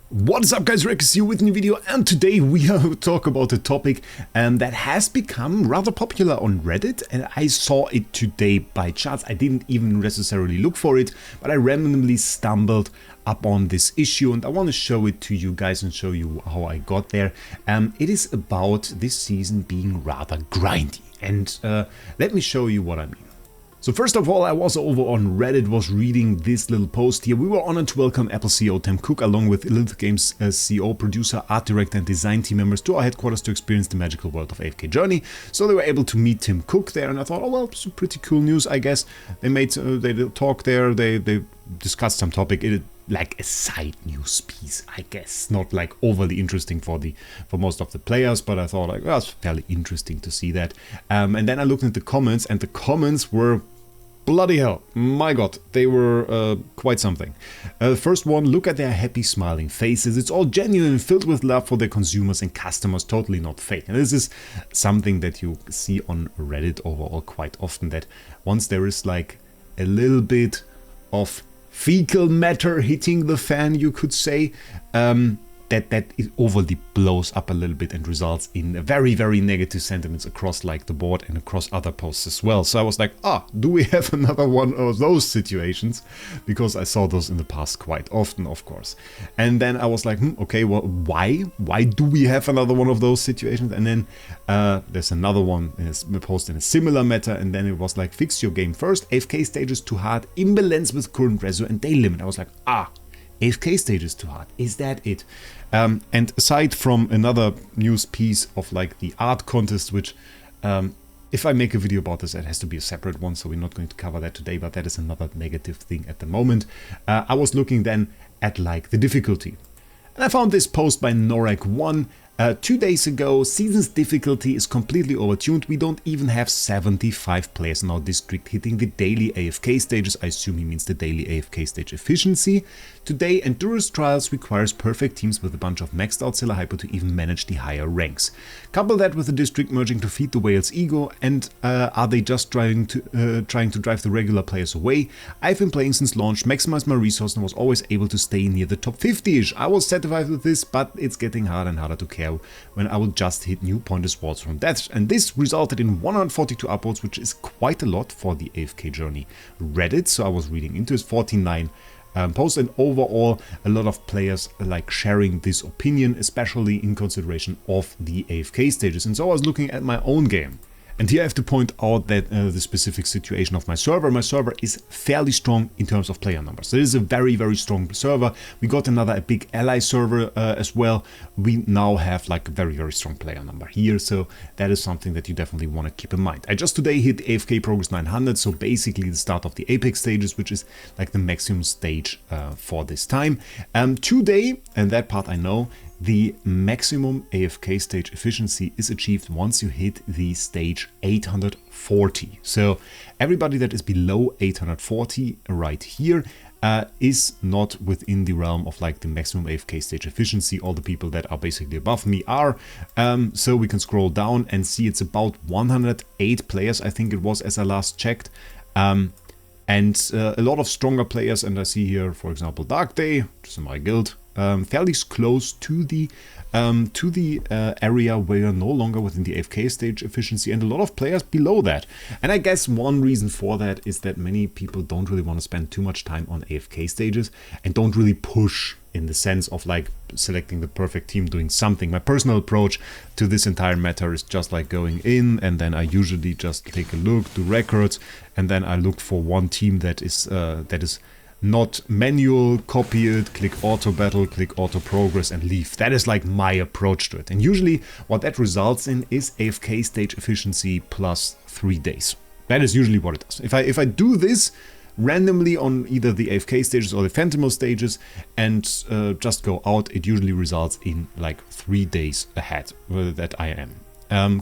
What is up guys, Wraec is here with a new video, and today we are talk about a topic that has become rather popular on Reddit, and I saw it today by chance. I didn't even necessarily look for it, but I randomly stumbled upon this issue and I want to show it to you guys and show you how I got there. It is about this season being rather grindy, and let me show you what I mean. So first of all, I was over on Reddit, was reading this little post here. We were honored to welcome Apple CEO Tim Cook along with Little Games CEO, producer, art director and design team members to our headquarters to experience the magical world of AFK Journey. So they were able to meet Tim Cook there, and I thought, oh well, some pretty cool news, I guess. They made they talk there, they discussed some topic. It like a side news piece, I guess, not like overly interesting for most of the players, but I thought like, well, it's fairly interesting to see that. And then I looked at the comments, and the comments were bloody hell, my god, they were quite something. First one, look at their happy smiling faces. It's all genuine and filled with love for their consumers and customers, totally not fake. And this is something that you see on Reddit overall quite often, that once there is like a little bit of fecal matter hitting the fan, you could say, that it overly blows up a little bit and results in a very, very negative sentiments across like the board and across other posts as well. So I was like, do we have another one of those situations? Because I saw those in the past quite often, of course. And then I was like, okay, well, why? Why do we have another one of those situations? And then there's another one in a post in a similar matter, and then it was like, fix your game first, AFK Stages too hard, imbalance with current reso and day limit. I was like, AFK Stages too hard, is that it? And aside from another news piece of like the art contest, which if I make a video about this, it has to be a separate one, so we're not going to cover that today, but that is another negative thing at the moment. I was looking then at like the difficulty, and I found this post by Wraec 2 days ago. Season's difficulty is completely overtuned. We don't even have 75 players in our district hitting the daily AFK stages. I assume he means the daily AFK stage efficiency. Today, and Dura's trials requires perfect teams with a bunch of maxed out Scylla hyper to even manage the higher ranks. Couple that with the district merging to feed the whale's ego, and are they just trying to drive the regular players away? I've been playing since launch, maximized my resources, and was always able to stay near the top 50-ish. I was satisfied with this, but it's getting harder and harder to care when I will just hit new pointless walls from that. And this resulted in 142 upvotes, which is quite a lot for the AFK Journey Reddit. So I was reading into his 49 posts, and overall a lot of players like sharing this opinion, especially in consideration of the AFK stages. And so I was looking at my own game. And here I have to point out that the specific situation of my server is fairly strong in terms of player numbers. So it is a very, very strong server. We got a big ally server as well. We now have like a very, very strong player number here. So that is something that you definitely want to keep in mind. I just today hit AFK Progress 900. So basically the start of the Apex stages, which is like the maximum stage for this time. Today, and that part I know, the maximum AFK stage efficiency is achieved once you hit the stage 840. So everybody that is below 840 right here is not within the realm of like the maximum AFK stage efficiency. All the people that are basically above me are. So we can scroll down and see it's about 108 players, I think it was, as I last checked. And a lot of stronger players, and I see here, for example, Dark Day, which is in my guild, fairly close to the area where you're no longer within the AFK stage efficiency, and a lot of players below that. And I guess one reason for that is that many people don't really want to spend too much time on AFK stages and don't really push in the sense of like selecting the perfect team, doing something. My personal approach to this entire matter is just like going in, and then I usually just take a look, do records, and then I look for one team that is not manual, copy it, click auto battle, click auto progress and leave. That is like my approach to it. And usually what that results in is AFK stage efficiency plus 3 days. That is usually what it does. If I do this randomly on either the AFK stages or the Phantom stages and just go out, it usually results in like 3 days ahead that I am.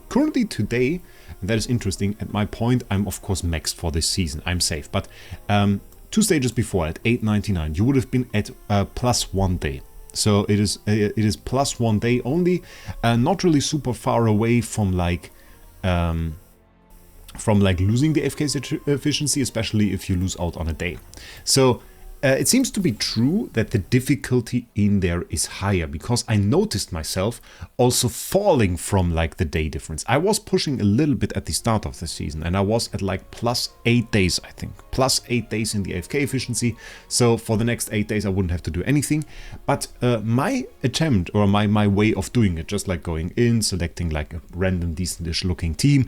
Currently today, and that is interesting, at my point I'm of course maxed for this season, I'm safe, but 2 stages before at 899 you would have been at plus 1 day. So it is plus 1 day only, not really super far away from like losing the AFK efficiency, especially if you lose out on a day. So it seems to be true that the difficulty in there is higher, because I noticed myself also falling from like the day difference. I was pushing a little bit at the start of the season, and I was at like +8 days, I think. +8 days in the AFK efficiency. So for the next 8 days I wouldn't have to do anything. But my attempt, or my way of doing it, just like going in, selecting like a random decent-ish looking team,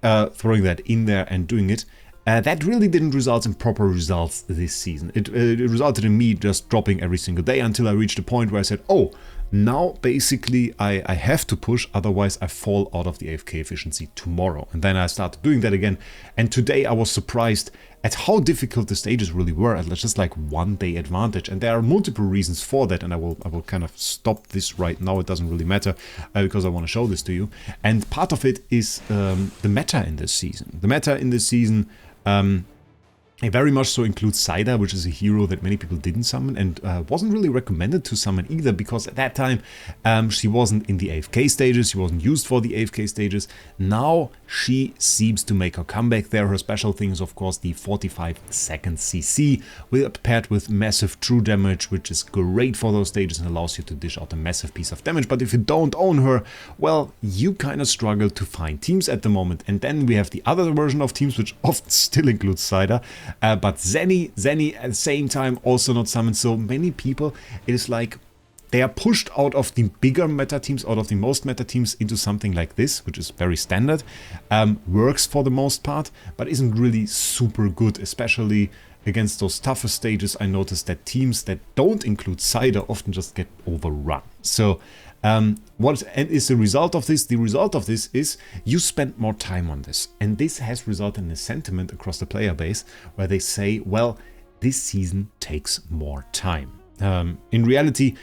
throwing that in there and doing it, that really didn't result in proper results this season. It resulted in me just dropping every single day until I reached a point where I said, oh, now basically I have to push, otherwise I fall out of the AFK efficiency tomorrow. And then I started doing that again. And today I was surprised at how difficult the stages really were at just like 1 day advantage. And there are multiple reasons for that. And I will kind of stop this right now. It doesn't really matter because I want to show this to you. And part of it is the meta in this season. The meta in this season, it very much so includes Cider, which is a hero that many people didn't summon and wasn't really recommended to summon either, because at that time she wasn't in the AFK stages, she wasn't used for the AFK stages. Now she seems to make her comeback there. Her special thing is of course the 45-second CC, paired with massive true damage, which is great for those stages and allows you to dish out a massive piece of damage. But if you don't own her, well, you kind of struggle to find teams at the moment. And then we have the other version of teams, which often still includes Cider. But Zenny at the same time also not summoned. So many people, it is like they are pushed out of the bigger meta teams, out of the most meta teams, into something like this, which is very standard, works for the most part, but isn't really super good, especially against those tougher stages. I noticed that teams that don't include Cider often just get overrun. So what is the result of this? The result of this is you spend more time on this. And this has resulted in a sentiment across the player base where they say, well, this season takes more time. In reality,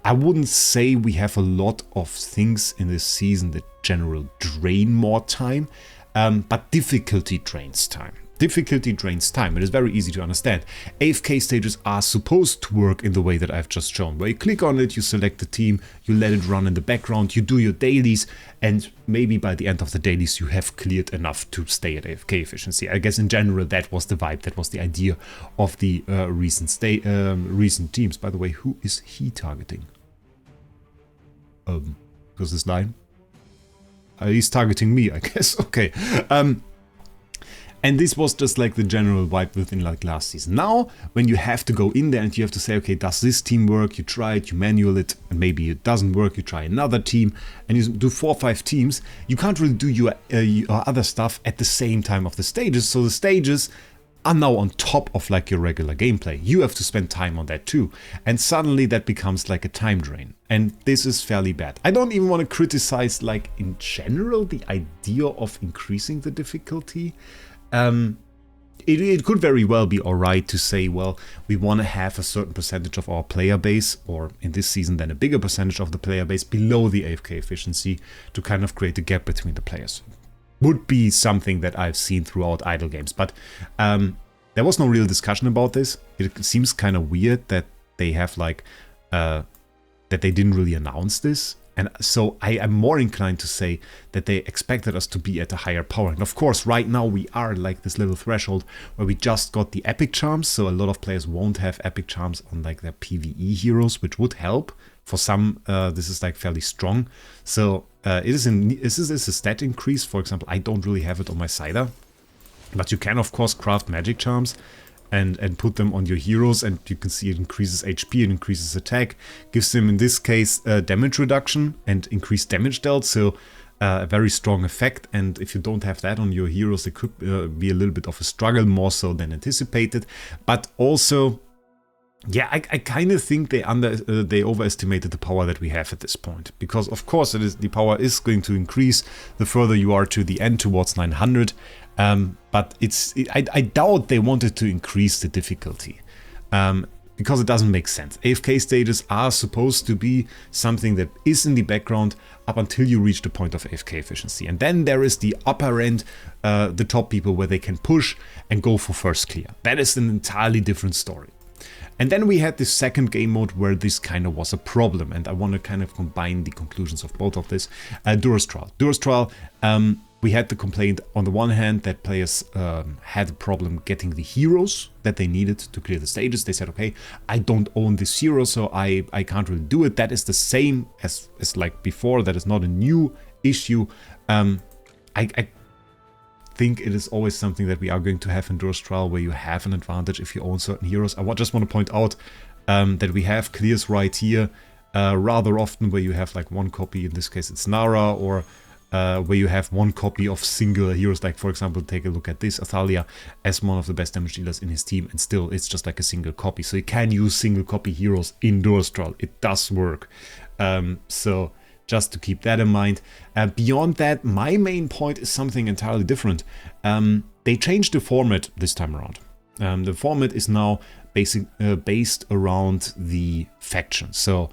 I wouldn't say we have a lot of things in this season that generally drain more time, but difficulty drains time. Difficulty drains time. It is very easy to understand. AFK stages are supposed to work in the way that I've just shown, where you click on it, you select the team, you let it run in the background, you do your dailies, and maybe by the end of the dailies you have cleared enough to stay at AFK efficiency. I guess in general that was the vibe, that was the idea of the recent teams. By the way, who is he targeting? Because this line? He's targeting me, I guess. Okay. And this was just like the general vibe within like last season. Now, when you have to go in there and you have to say, okay, does this team work? You try it, you manual it, and maybe it doesn't work. You try another team, and you do 4 or 5 teams. You can't really do your other stuff at the same time of the stages. So the stages are now on top of like your regular gameplay. You have to spend time on that too. And suddenly that becomes like a time drain. And this is fairly bad. I don't even want to criticize like in general the idea of increasing the difficulty. It could very well be alright to say, well, we want to have a certain percentage of our player base, or in this season then a bigger percentage of the player base below the AFK efficiency to kind of create a gap between the players. Would be something that I've seen throughout idle games, but there was no real discussion about this. It seems kind of weird that they have like, that they didn't really announce this. And so I am more inclined to say that they expected us to be at a higher power. And of course, right now we are like this little threshold where we just got the epic charms. So a lot of players won't have epic charms on like their PvE heroes, which would help. For some, this is like fairly strong. So this is a stat increase. For example, I don't really have it on my Cider. But you can, of course, craft magic charms and put them on your heroes, and you can see it increases HP, it increases attack, gives them in this case damage reduction and increased damage dealt, so a very strong effect. And if you don't have that on your heroes, it could be a little bit of a struggle, more so than anticipated. But also, yeah, I kind of think they overestimated the power that we have at this point, because of course the power is going to increase the further you are to the end towards 900. But I doubt they wanted to increase the difficulty, because it doesn't make sense. AFK stages are supposed to be something that is in the background up until you reach the point of AFK efficiency. And then there is the upper end, the top people, where they can push and go for first clear. That is an entirely different story. And then we had this second game mode where this kind of was a problem, and I want to kind of combine the conclusions of both of this. Dura's Trial. Dura's Trial, we had the complaint on the one hand that players had a problem getting the heroes that they needed to clear the stages. They said, okay, I don't own this hero, so I can't really do it. That is the same as like before. That is not a new issue. I think it is always something that we are going to have in Dura's Trial, where you have an advantage if you own certain heroes. I just want to point out that we have clears right here rather often, where you have like one copy, in this case it's Nara, or where you have one copy of single heroes. Like, for example, take a look at this, Athalia as one of the best damage dealers in his team, and still it's just like a single copy. So you can use single copy heroes in Dura's Trial. It does work. So just to keep that in mind. Beyond that, my main point is something entirely different. They changed the format this time around. The format is now based around the factions. So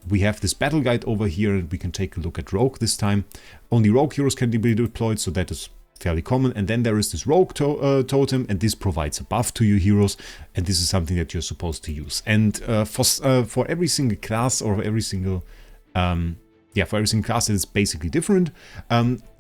we have this battle guide over here, and we can take a look at Rogue this time. Only Rogue heroes can be deployed, so that is fairly common. And then there is this Rogue totem, and this provides a buff to your heroes, and this is something that you're supposed to use. And for every single class, or every single for every single class, it is basically different.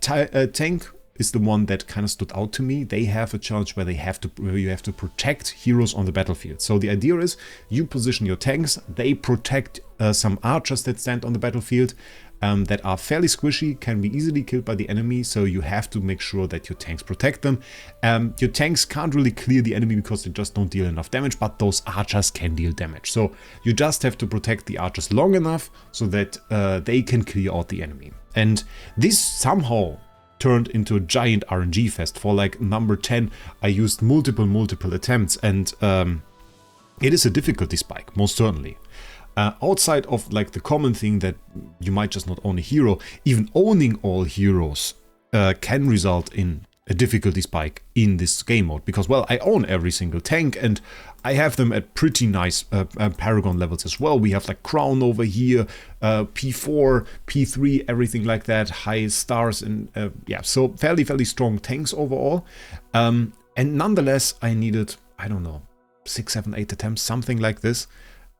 Tank is the one that kind of stood out to me. They have a challenge where you have to protect heroes on the battlefield. So the idea is you position your tanks, they protect some archers that stand on the battlefield that are fairly squishy, can be easily killed by the enemy, so you have to make sure that your tanks protect them. Your tanks can't really clear the enemy because they just don't deal enough damage, but those archers can deal damage. So you just have to protect the archers long enough so that they can clear out the enemy. And this somehow turned into a giant RNG fest. For like number 10, I used multiple attempts, and it is a difficulty spike, most certainly. Outside of like the common thing that you might just not own a hero, even owning all heroes can result in a difficulty spike in this game mode, because, well, I own every single tank and I have them at pretty nice Paragon levels as well. We have like Crown over here, P4, P3, everything like that, high stars, and yeah, so fairly strong tanks overall. And nonetheless, I needed, I don't know, 6, 7, 8 attempts, something like this.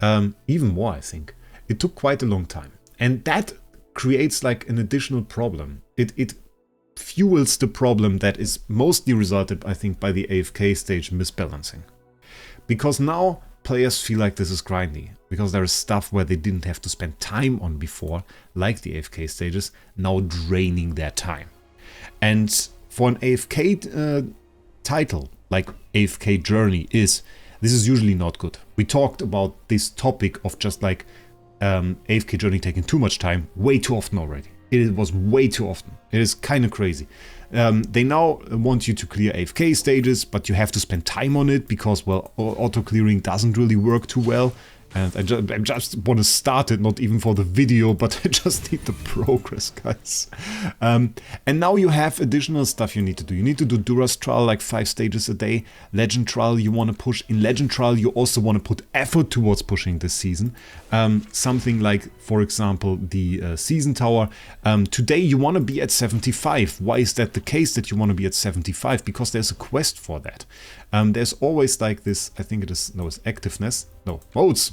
Even more, I think. It took quite a long time. And that creates like an additional problem. It fuels the problem that is mostly resulted, I think, by the AFK stage misbalancing. Because now players feel like this is grindy. Because there is stuff where they didn't have to spend time on before, like the AFK stages, now draining their time. And for an AFK title, like AFK Journey this is usually not good. We talked about this topic of just like AFK Journey taking too much time way too often already. It was way too often. It is kind of crazy. They now want you to clear AFK stages, but you have to spend time on it because, well, auto-clearing doesn't really work too well. And I just want to start it, not even for the video, but I just need the progress, guys. And now you have additional stuff you need to do. You need to do Dura's Trial, like 5 stages a day. Legend Trial you want to push. In Legend Trial you also want to put effort towards pushing this season. Something like, for example, the Season Tower. Today you want to be at 75. Why is that the case that you want to be at 75? Because there's a quest for that. There's always like this, I think it's activeness. No, modes.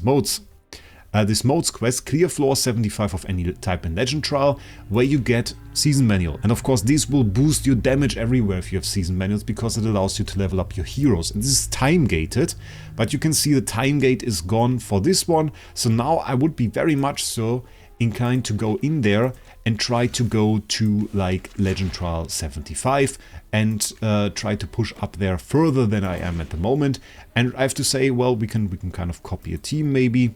This modes quest, clear floor 75 of any type in Legend Trial, where you get Season Manual. And of course this will boost your damage everywhere if you have Season Manuals, because it allows you to level up your heroes. And this is time gated, but you can see the time gate is gone for this one. So now I would be very much so inclined to go in there and try to go to like Legend Trial 75 and try to push up there further than I am at the moment. And I have to say, well, we can kind of copy a team maybe.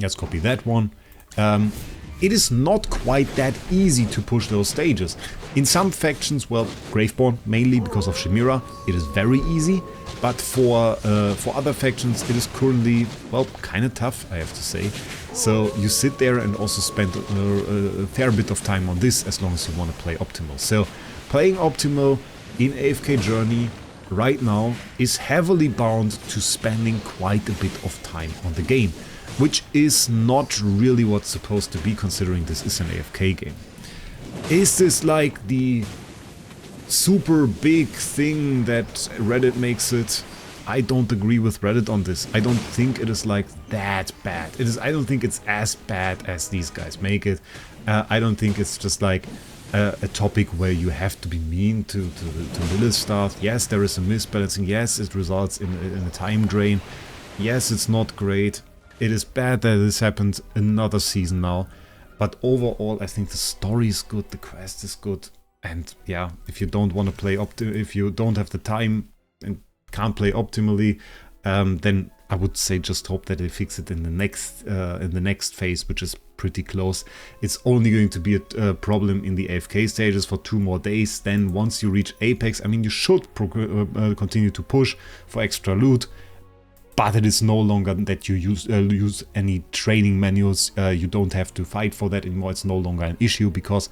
Let's copy that one. It is not quite that easy to push those stages. In some factions, well, Graveborn, mainly because of Chimera, it is very easy. But for other factions, it is currently, well, kind of tough, I have to say. So you sit there and also spend a fair bit of time on this as long as you want to play Optimal. So playing Optimal in AFK Journey right now is heavily bound to spending quite a bit of time on the game, which is not really what's supposed to be, considering this is an AFK game. Is this like the super big thing that Reddit makes it? I don't agree with Reddit on this. I don't think it is like that bad. I don't think it's as bad as these guys make it. I don't think it's just like a topic where you have to be mean to little stuff. Yes, there is a misbalancing. Yes, it results in a time drain. Yes, it's not great. It is bad that this happened another season now. But overall, I think the story is good, the quest is good. And yeah, if you don't want to play if you don't have the time and can't play optimally, then I would say just hope that they fix it in the next phase, which is pretty close. It's only going to be a problem in the AFK stages for 2 more days. Then once you reach Apex, I mean, you should continue to push for extra loot, but it is no longer that you use any training manuals. You don't have to fight for that anymore. It's no longer an issue because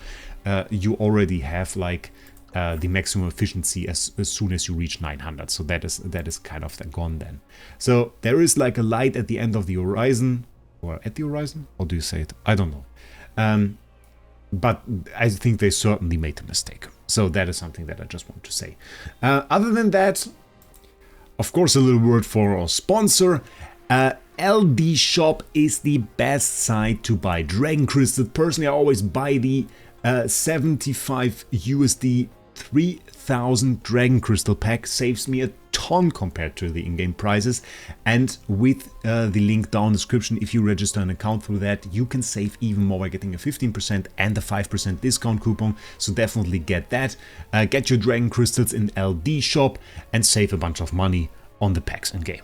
you already have like the maximum efficiency as soon as you reach 900. So that is kind of gone then. So there is like a light at the end of the horizon, or at the horizon? How do you say it? I don't know. But I think they certainly made a mistake. So that is something that I just want to say. Other than that, of course, a little word for our sponsor. LD Shop is the best site to buy Dragon Crystal. Personally, I always buy the 75 USD 3000 Dragon Crystal pack. Saves me a ton compared to the in-game prices, and with the link down in the description, if you register an account through that, you can save even more by getting a 15% and a 5% discount coupon. So definitely get that. Get your Dragon Crystals in LD Shop and save a bunch of money on the packs in game.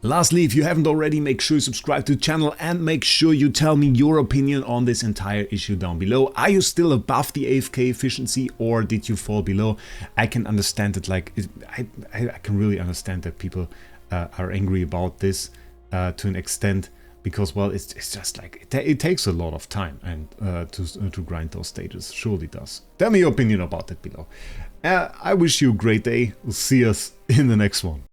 Lastly, if you haven't already, make sure you subscribe to the channel and make sure you tell me your opinion on this entire issue down below. Are you still above the AFK efficiency, or did you fall below? I can understand it, like, I can really understand that people are angry about this to an extent, because, well, it's just like, it takes a lot of time and to grind those stages, surely does. Tell me your opinion about it below. I wish you a great day. We'll see us in the next one.